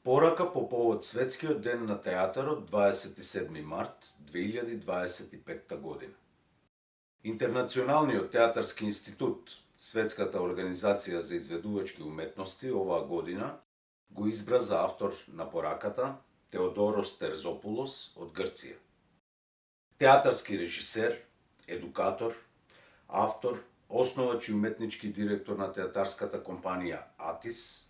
Порака по повод Светскиот ден на театарот 27 март 2025 година. Интернационалниот театарски институт, светската организација за изведувачки уметности, оваа година го избра за автор на пораката Теодорос Терзопулос од Грција. Театарски режисер, едукатор, автор, основач и уметнички директор на театарската компанија Атис,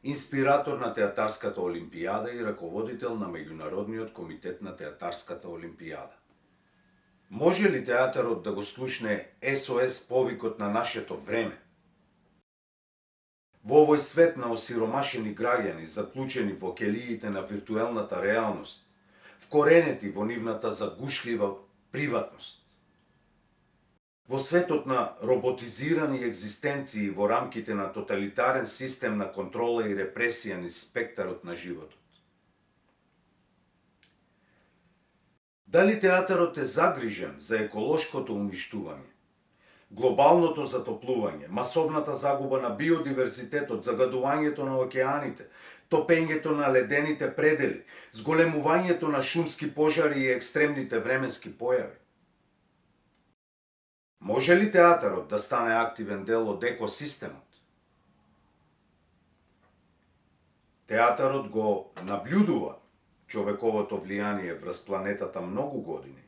инспиратор на Театарската олимпијада и раководител на Меѓународниот комитет на Театарската олимпијада. Може ли театарот да го слушне СОС повикот на нашето време? Во овој свет на осиромашени граѓани, заклучени во келиите на виртуелната реалност, вкоренети во нивната загушлива приватност, во светот на роботизирани екзистенции во рамките на тоталитарен систем на контрола и репресија низ спектарот на животот. Дали театарот е загрижен за еколошкото уништување, глобалното затоплување, масовната загуба на биодиверзитетот, загадувањето на океаните, топењето на ледените предели, зголемувањето на шумски пожари и екстремните временски појави? Може ли театарот да стане активен дел од екосистемот? Театарот го наблюдува човековото влијание врз планетата многу години,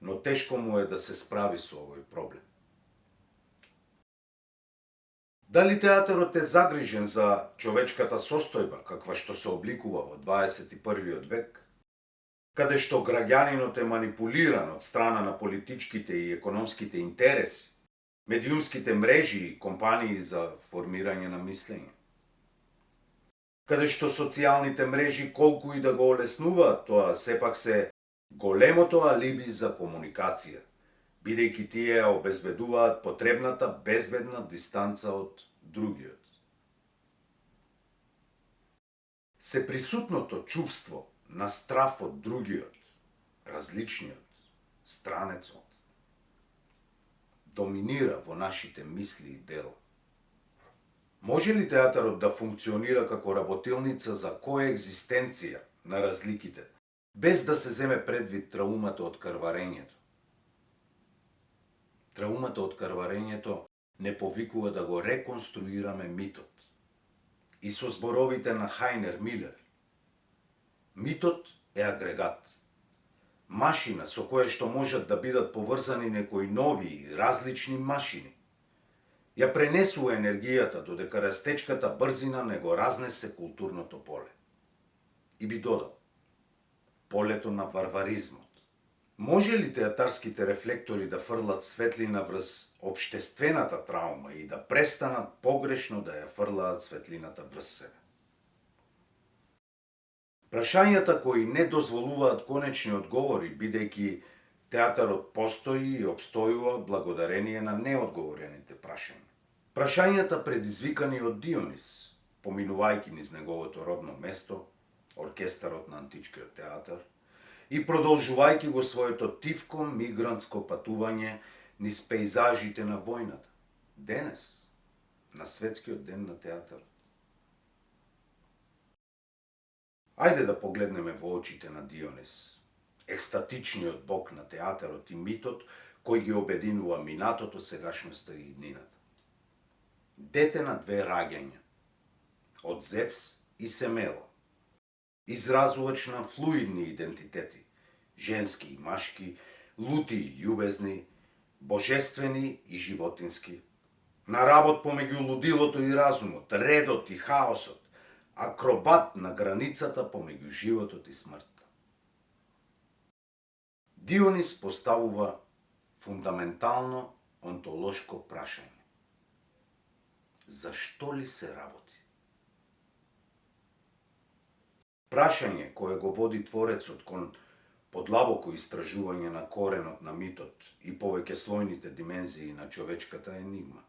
но тешко му е да се справи со овој проблем. Дали театарот е загрижен за човечката состојба, каква што се обликува во 21. век, каде што граѓанинот е манипулиран од страна на политичките и економските интереси, медиумските мрежи и компании за формирање на мислење? Каде што социјалните мрежи колку и да го олеснуваат тоа, сепак се големото алиби за комуникација, бидејќи тие ја обезбедуваат потребната безбедна дистанца од другиот. Сеприсутното чувство на страф од другиот, различниот, странецот, доминира во нашите мисли и дела. Може ли театарот да функционира како работилница за коегзистенција на разликите, без да се земе предвид траумата од крварењето? Траумата од крварењето не повикува да го реконструираме митот. И со зборовите на Хајнер Милер, митот е агрегат, машина со која што можат да бидат поврзани некои нови и различни машини. Ја пренесува енергијата додека растечката брзина не го разнесе културното поле. И би додал, полето на варваризмот. Може ли театарските рефлектори да фрлат светлина врз општествената траума и да престанат погрешно да ја фрлаат светлината врз себе? Прашањата кои не дозволуваат конечни одговори, бидејќи театарот постои и обстојува благодарение на неодговорените прашања. Прашањата предизвикани од Дионис, поминувајќи низ неговото родно место, оркестарот на античкиот театар, и продолжувајќи го своето тивко мигрантско патување низ пејзажите на војната, денес, на Светскиот ден на театарот. Ајде да погледнеме во очите на Дионис, екстатичниот бог на театарот и митот кој ги обединува минатото, сегашноста и иднината. Дете на две раѓања, од Зевс и Семела, изразувач на флуидни идентитети, женски и машки, лути и љубезни, божествени и животински, на работ помеѓу лудилото и разумот, редот и хаосот, акробат на границата помеѓу животот и смртта. Дионис поставува фундаментално онтолошко прашање. Зашто ли се работи? Прашање кое го води творецот кон подлабоко истражување на коренот на митот и повеќеслојните димензии на човечката енигма.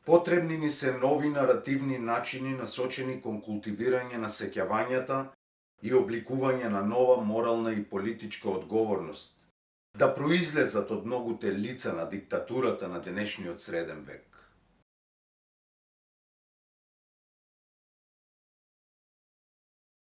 Потребни ни се нови наративни начини насочени кон култивирање на сеќавањата и обликување на нова морална и политичка одговорност, да произлезат од многуте лица на диктатурата на денешниот среден век.